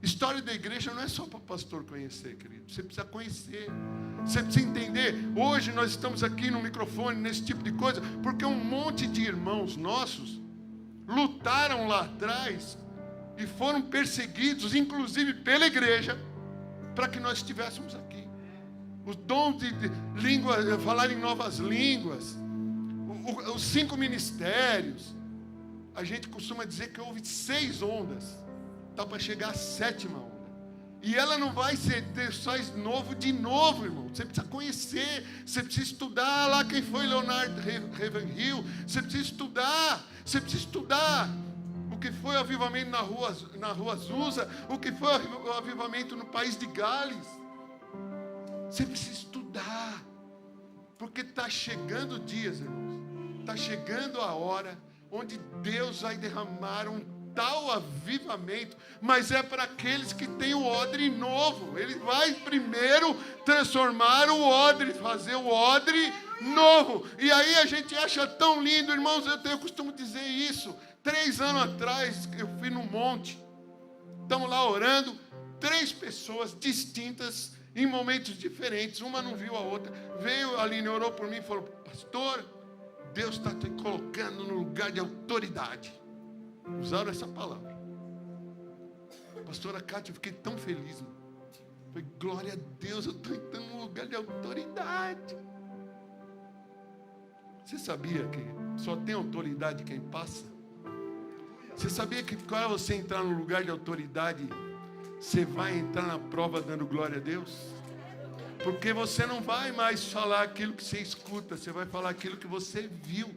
História da igreja não é só para o pastor conhecer, querido. Você precisa conhecer. Você precisa entender. Hoje nós estamos aqui no microfone, nesse tipo de coisa, porque um monte de irmãos nossos lutaram lá atrás e foram perseguidos, inclusive pela igreja, para que nós estivéssemos aqui. Os dons de língua, falar em novas línguas, os 5 ministérios. A gente costuma dizer que houve 6 ondas. Está para chegar a 7ª onda. E ela não vai ser só novo de novo, irmão. Você precisa conhecer. Você precisa estudar lá quem foi Leonard Ravenhill. Você precisa estudar. Você precisa estudar o que foi o avivamento na rua Azusa. O que foi o avivamento no país de Gales. Você precisa estudar. Porque está chegando dias, irmãos. Está chegando a hora onde Deus vai derramar um tal avivamento, mas é para aqueles que têm o odre novo. Ele vai primeiro transformar o odre, fazer o odre novo. E aí a gente acha tão lindo, irmãos, eu costumo dizer isso. 3 anos atrás, eu fui no monte, estamos lá orando, 3 pessoas distintas, em momentos diferentes, uma não viu a outra, veio a Aline, orou por mim e falou: pastor, Deus está te colocando no lugar de autoridade. Usaram essa palavra. Pastora Cátia, eu fiquei tão feliz. Falei, glória a Deus, eu estou entrando num lugar de autoridade. Você sabia que só tem autoridade quem passa? Você sabia que quando você entrar no lugar de autoridade, você vai entrar na prova dando glória a Deus? Porque você não vai mais falar aquilo que você escuta, você vai falar aquilo que você viu.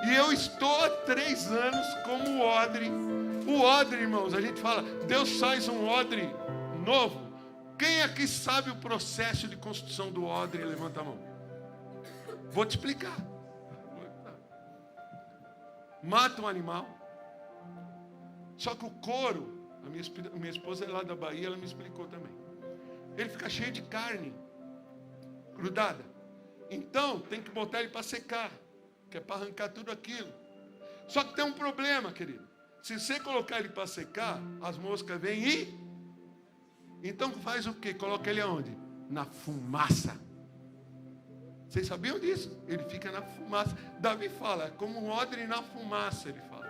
E eu estou há 3 anos como o odre. O odre, irmãos, a gente fala, Deus faz um odre novo. Quem aqui sabe o processo de construção do odre? Levanta a mão. Vou te explicar. Mata um animal. Só que o couro, a minha esposa é lá da Bahia, ela me explicou também. Ele fica cheio de carne, grudada. Então, tem que botar ele para secar, que é para arrancar tudo aquilo. Só que tem um problema, querido. Se você colocar ele para secar, as moscas vêm e... Então faz o quê? Coloca ele aonde? Na fumaça. Vocês sabiam disso? Ele fica na fumaça. Davi fala, como um odre na fumaça, ele fala.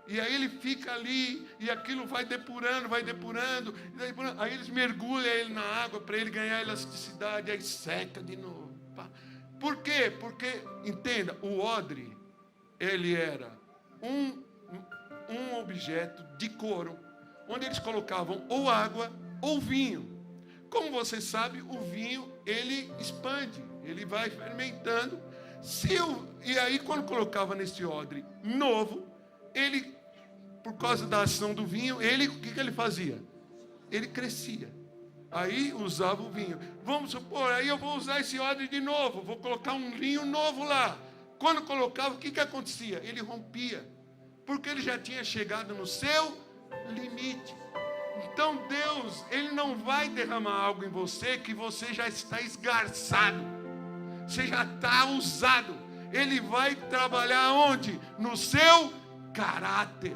E aí ele fica ali, e aquilo vai depurando. Aí eles mergulham ele na água para ele ganhar elasticidade, aí seca de novo. Por quê? Porque, entenda, o odre, ele era um objeto de couro, onde eles colocavam ou água ou vinho. Como você sabe, o vinho, ele expande, ele vai fermentando. E aí, quando colocava nesse odre novo, ele, por causa da ação do vinho, o que ele fazia? Ele crescia. Aí usava o vinho. Vamos supor, aí eu vou usar esse odre de novo, vou colocar um vinho novo lá. Quando colocava, o que acontecia? Ele rompia, porque ele já tinha chegado no seu limite. Então Deus, Ele não vai derramar algo em você que você já está esgarçado, você já está usado. Ele vai trabalhar onde? No seu caráter.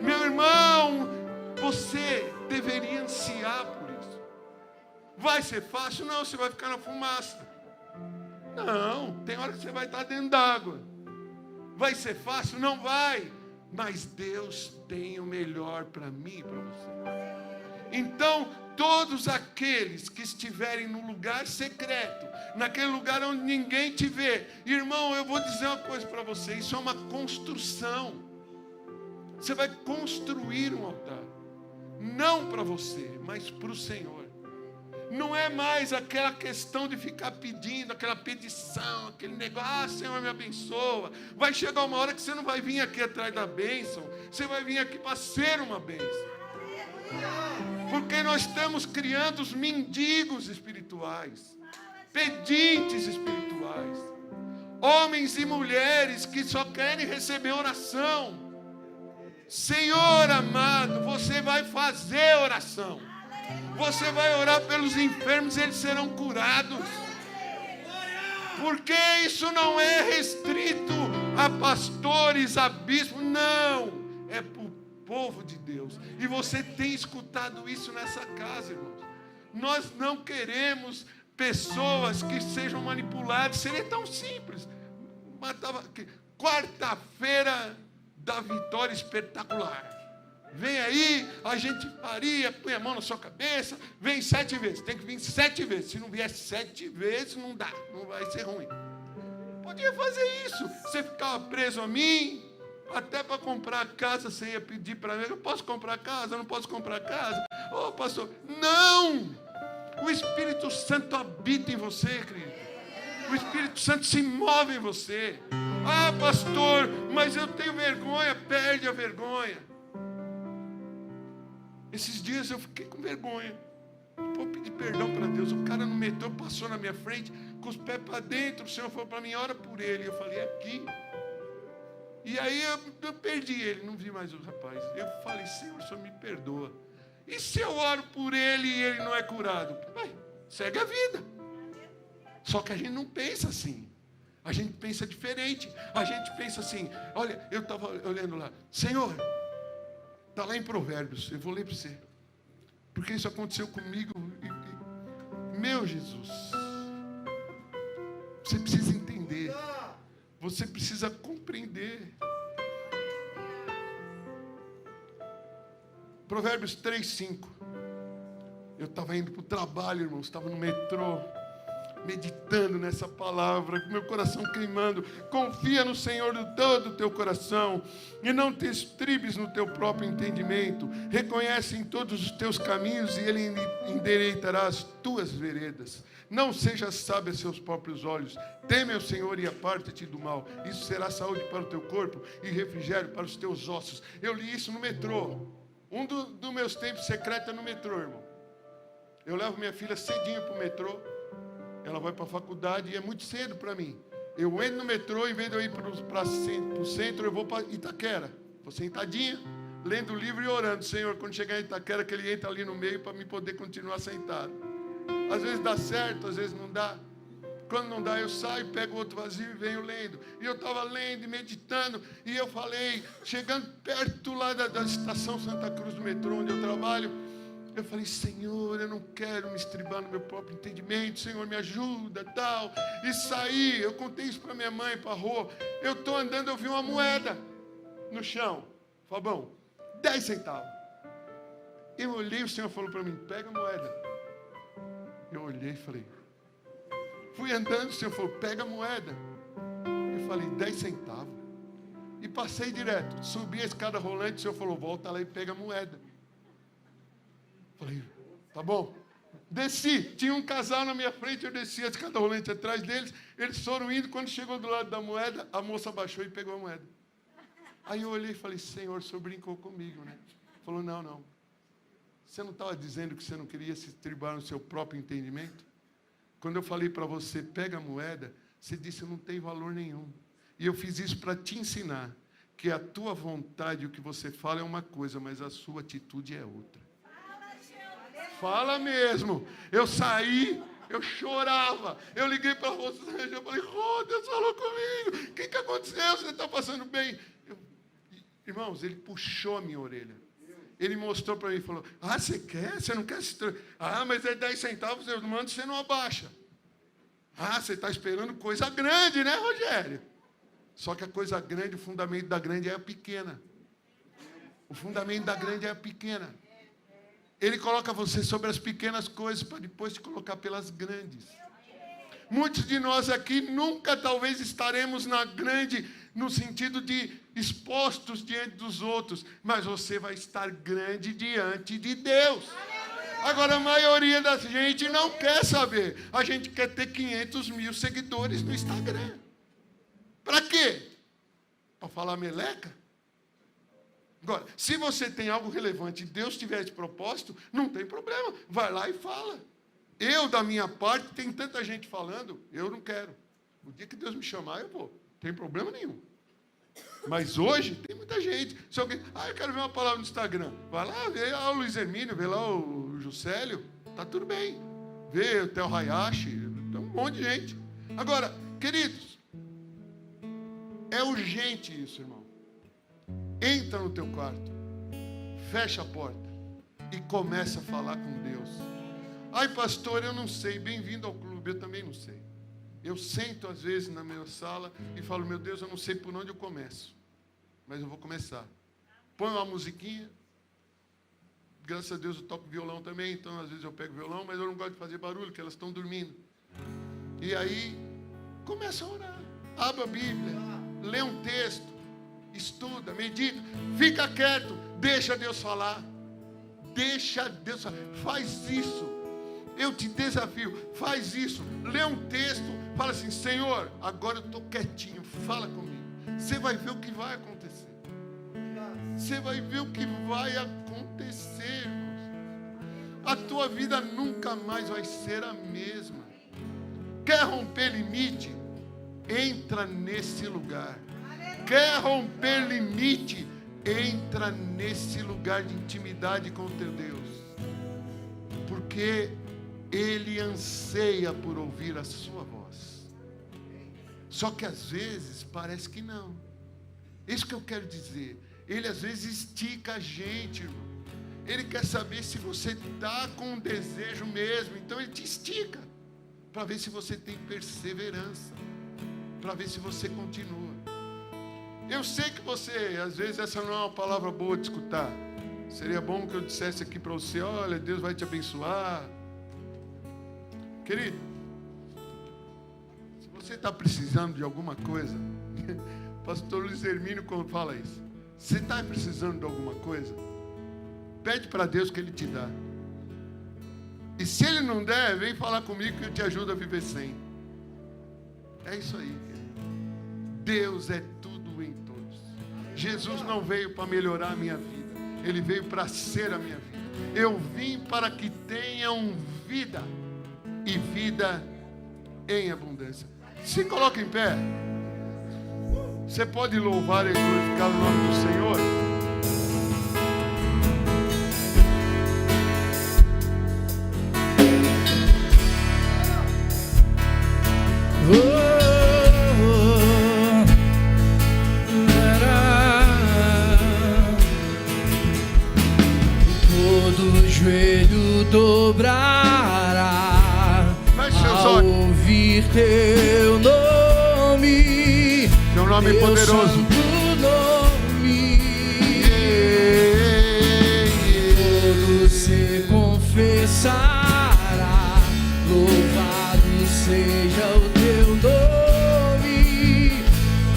Meu irmão, você deveria ansiar por isso. Vai ser fácil? Não, você vai ficar na fumaça. Não, tem hora que você vai estar dentro d'água. Vai ser fácil? Não vai. Mas Deus tem o melhor para mim e para você. Então, todos aqueles que estiverem no lugar secreto, naquele lugar onde ninguém te vê, irmão, eu vou dizer uma coisa para você, isso é uma construção. Você vai construir um altar. não para você, mas para o Senhor. Não é mais aquela questão de ficar pedindo, aquela petição, aquele negócio, Senhor me abençoa. Vai chegar uma hora que você não vai vir aqui atrás da bênção, você vai vir aqui para ser uma bênção. Porque nós estamos criando os mendigos espirituais, pedintes espirituais, homens e mulheres que só querem receber oração. Senhor amado, você vai fazer oração. Você vai orar pelos enfermos e eles serão curados. Porque isso não é restrito a pastores, a bispos, não. É para o povo de Deus. E você tem escutado isso nessa casa, irmãos. Nós não queremos pessoas que sejam manipuladas. Seria tão simples. Quarta-feira da vitória espetacular. Vem aí, a gente faria, põe a mão na sua cabeça, vem 7 vezes. Tem que vir 7 vezes. Se não vier 7 vezes, não dá, não vai ser ruim. Podia fazer isso. Você ficava preso a mim, até para comprar casa, você ia pedir para mim, eu posso comprar casa, não posso comprar casa? Ô, pastor, não! O Espírito Santo habita em você, querido. O Espírito Santo se move em você. Ah, pastor, mas eu tenho vergonha. Perde a vergonha. Esses dias eu fiquei com vergonha. Vou pedir perdão para Deus. O cara no metrô passou na minha frente, com os pés para dentro. O Senhor falou para mim, ora por ele. Eu falei, aqui. E aí eu perdi ele, não vi mais o rapaz. Eu falei, Senhor, o Senhor me perdoa. E se eu oro por ele e ele não é curado? Vai, segue a vida. Só que a gente não pensa assim. A gente pensa diferente. A gente pensa assim, olha, eu estava olhando lá, Senhor, está lá em Provérbios, eu vou ler para você. Porque isso aconteceu comigo. Meu Jesus, você precisa entender. Você precisa compreender. Provérbios 3:5. Eu estava indo para o trabalho, irmãos, estava no metrô, meditando nessa palavra, com meu coração queimando. Confia no Senhor de todo o teu coração e não te estribes no teu próprio entendimento. Reconhece em todos os teus caminhos e Ele endireitará as tuas veredas. Não sejas sábio a seus próprios olhos. Teme ao Senhor e aparta-te do mal. Isso será saúde para o teu corpo e refrigério para os teus ossos. Eu li isso no metrô. Um dos meus tempos secretos é no metrô, irmão. Eu levo minha filha cedinho para o metrô. Ela vai para a faculdade e é muito cedo para mim. Eu entro no metrô, em vez de eu ir para o centro, eu vou para Itaquera. Vou sentadinha, lendo o livro e orando. Senhor, quando chegar em Itaquera, que Ele entra ali no meio para me poder continuar sentado. Às vezes dá certo, às vezes não dá. Quando não dá, eu saio, pego outro vazio e venho lendo. E eu estava lendo e meditando. E eu falei, chegando perto lá da estação Santa Cruz do metrô, onde eu trabalho, eu falei, Senhor, eu não quero me estribar no meu próprio entendimento. Senhor, me ajuda, tal. E saí, eu contei isso para minha mãe, para a Rô. Eu estou andando, eu vi uma moeda no chão. Fabão, 10 centavos. Eu olhei, o Senhor falou para mim, pega a moeda. Eu olhei e falei, fui andando, o Senhor falou, pega a moeda. Eu falei, 10 centavos. E passei direto. Subi a escada rolante, o Senhor falou, volta lá e pega a moeda. Falei, tá bom. Desci, tinha um casal na minha frente, eu desci a escada rolante atrás deles. Eles foram indo, quando chegou do lado da moeda, a moça baixou e pegou a moeda. Aí eu olhei e falei, Senhor, o Senhor brincou comigo, né? Falou, não. Você não estava dizendo que você não queria se estribar no seu próprio entendimento? Quando eu falei para você, pega a moeda, você disse, não tem valor nenhum. E eu fiz isso para te ensinar que a tua vontade, o que você fala é uma coisa, mas a sua atitude é outra. Fala mesmo. Eu saí, eu chorava. Eu liguei para você, eu falei, Deus falou comigo. O que aconteceu? Você está passando bem? Irmãos, ele puxou a minha orelha. Ele mostrou para mim e falou, você quer? Você não quer se... mas é 10 centavos, eu mando, você não abaixa. Você está esperando coisa grande, né, Rogério? Só que a coisa grande, o fundamento da grande é a pequena. O fundamento da grande é a pequena. Ele coloca você sobre as pequenas coisas para depois te colocar pelas grandes. Muitos de nós aqui nunca talvez estaremos na grande no sentido de expostos diante dos outros, mas você vai estar grande diante de Deus. Agora, a maioria da gente não quer saber. A gente quer ter 500 mil seguidores no Instagram. Para quê? Para falar meleca? Agora, se você tem algo relevante e Deus tiver esse propósito, não tem problema. Vai lá e fala. Eu, da minha parte, tem tanta gente falando, eu não quero. O dia que Deus me chamar, eu vou. Não tem problema nenhum. Mas hoje, tem muita gente. Se alguém, eu quero ver uma palavra no Instagram. Vai lá, vê lá o Luiz Hermínio, vê lá o Juscelio. Tá tudo bem. Vê o Theo Hayashi. Tem um monte de gente. Agora, queridos, é urgente isso, irmão. Entra no teu quarto. Fecha a porta. E começa a falar com Deus. Ai, pastor, eu não sei. Bem-vindo ao clube. Eu também não sei. Eu sento, às vezes, na minha sala e falo, meu Deus, eu não sei por onde eu começo. Mas eu vou começar. Põe uma musiquinha. Graças a Deus eu toco violão também, então às vezes eu pego violão, mas eu não gosto de fazer barulho, porque elas estão dormindo. E aí, começa a orar. Abre a Bíblia, lê um texto, estuda, medita, fica quieto, deixa Deus falar. Deixa Deus falar. Faz isso. Eu te desafio, faz isso. Lê um texto, fala assim, Senhor, agora eu estou quietinho, fala comigo. Você vai ver o que vai acontecer. Você vai ver o que vai acontecer, irmãos. A tua vida nunca mais vai ser a mesma. Quer romper limite? Entra nesse lugar. Quer romper limite? Entra nesse lugar de intimidade com o teu Deus. Porque Ele anseia por ouvir a sua voz. Só que às vezes parece que não. Isso que eu quero dizer. Ele às vezes estica a gente, irmão. Ele quer saber se você está com um desejo mesmo. Então Ele te estica. Para ver se você tem perseverança. Para ver se você continua. Eu sei que você, às vezes essa não é uma palavra boa de escutar. Seria bom que eu dissesse aqui para você, olha, Deus vai te abençoar. Querido, se você está precisando de alguma coisa, pastor Luiz Hermínio quando fala isso, você está precisando de alguma coisa, pede para Deus que Ele te dá. E se Ele não der, vem falar comigo que eu te ajudo a viver sem. É isso aí, querido. Deus é tudo em todos. Jesus não veio para melhorar a minha vida, Ele veio para ser a minha vida. Eu vim para que tenham vida e vida em abundância. Se coloca em pé. Você pode louvar e glorificar o nome do Senhor? Todo joelho dobrará ao ouvir teu nome. Teu nome teu poderoso. Santo nome. Todo se confessará. Louvado seja o teu nome.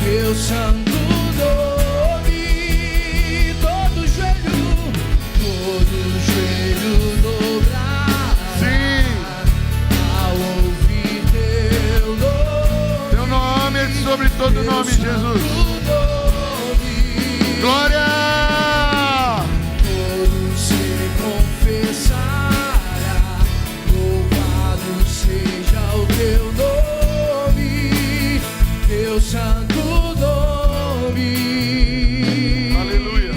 Teu santo nome. Todo joelho dobrará. Sim. Ao ouvir teu nome. Teu nome é sobre todo nome, Jesus. Glória! Todo se confessará. Louvado seja o teu nome. Teu santo nome. Aleluia.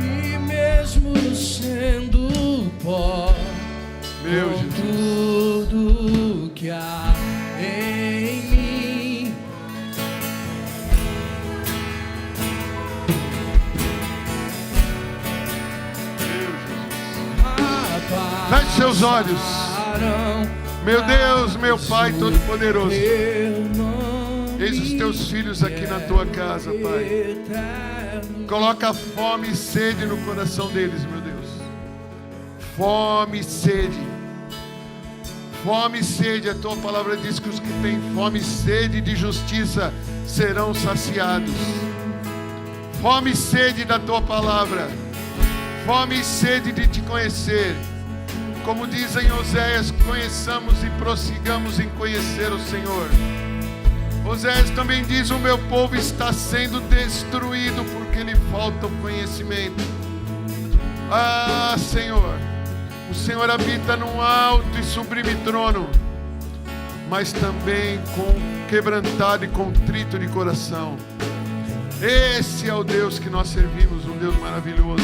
E mesmo sendo pó, Meu com Jesus. tudo que há em mim, Feche seus olhos. Meu Deus, meu Pai Todo-Poderoso. Eis os teus filhos aqui na tua casa, Pai. Coloca fome e sede no coração deles, meu Deus. Fome e sede. Fome e sede, a tua palavra diz que os que têm fome e sede de justiça serão saciados. Fome e sede da tua palavra, fome e sede de te conhecer. Como diz em Oséias, conheçamos e prossigamos em conhecer o Senhor. Oséias também diz: o meu povo está sendo destruído porque lhe falta o conhecimento. Ah, Senhor, o Senhor habita num alto e sublime trono, mas também com quebrantado e contrito de coração. Esse é o Deus que nós servimos, um Deus maravilhoso.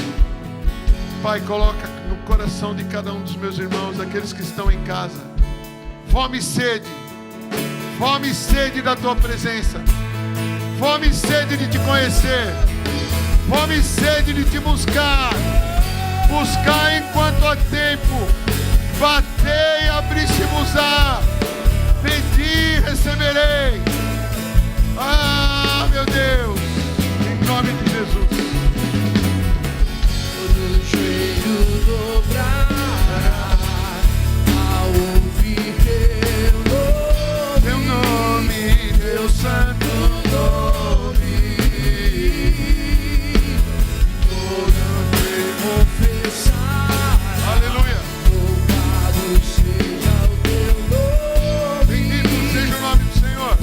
Pai, coloca no coração de cada um dos meus irmãos, aqueles que estão em casa, fome e sede da tua presença, fome e sede de te conhecer, fome e sede de te buscar enquanto há tempo, batei e abri-se-vos-á, pedi e receberei. Ah, meu Deus, em nome de Jesus. Todo joelho dobrará ao ouvir teu nome, teu santo nome. Todo vai confessar. Aleluia. Louvado seja o teu nome. Bendito seja o nome do Senhor.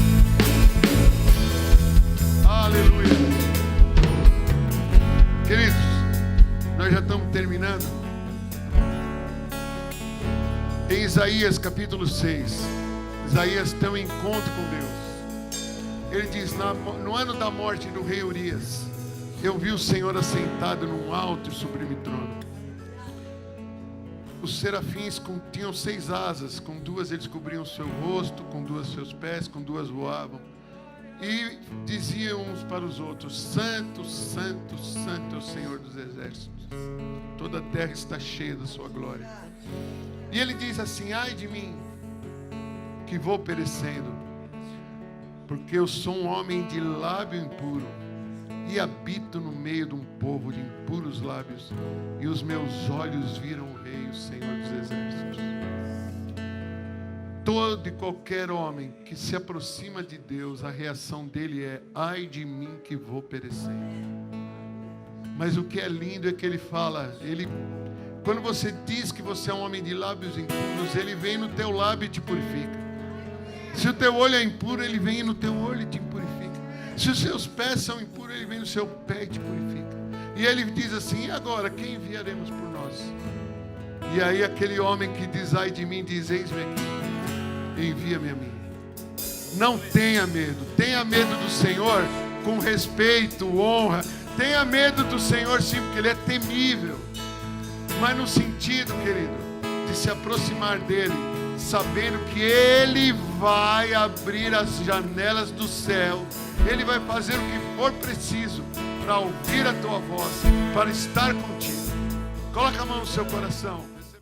Aleluia. Queridos, nós já estamos terminando. Em Isaías capítulo 6, Isaías tem um encontro com Deus. Ele diz: no ano da morte do rei Urias, eu vi o Senhor assentado num alto e sublime trono. Os serafins tinham 6 asas, com 2 eles cobriam o seu rosto, com 2 seus pés, com 2 voavam. E diziam uns para os outros: Santo, Santo, Santo é o Senhor dos exércitos. Toda a terra está cheia da sua glória. E ele diz assim: ai de mim, que vou perecendo, porque eu sou um homem de lábio impuro, e habito no meio de um povo de impuros lábios, e os meus olhos viram o Rei, o Senhor dos exércitos. Todo e qualquer homem que se aproxima de Deus, a reação dele é: ai de mim que vou perecendo. Mas o que é lindo é que ele fala, quando você diz que você é um homem de lábios impuros, ele vem no teu lábio e te purifica. Se o teu olho é impuro, ele vem no teu olho e te purifica. Se os seus pés são impuros, ele vem no seu pé e te purifica. E ele diz assim: e agora, quem enviaremos por nós? E aí aquele homem que diz ai de mim, diz: eis-me aqui, envia-me a mim. Não tenha medo do Senhor com respeito, honra. Tenha medo do Senhor sim, porque Ele é temível. Mas no sentido, querido, de se aproximar dEle, sabendo que Ele vai abrir as janelas do céu. Ele vai fazer o que for preciso para ouvir a tua voz, para estar contigo. Coloca a mão no seu coração.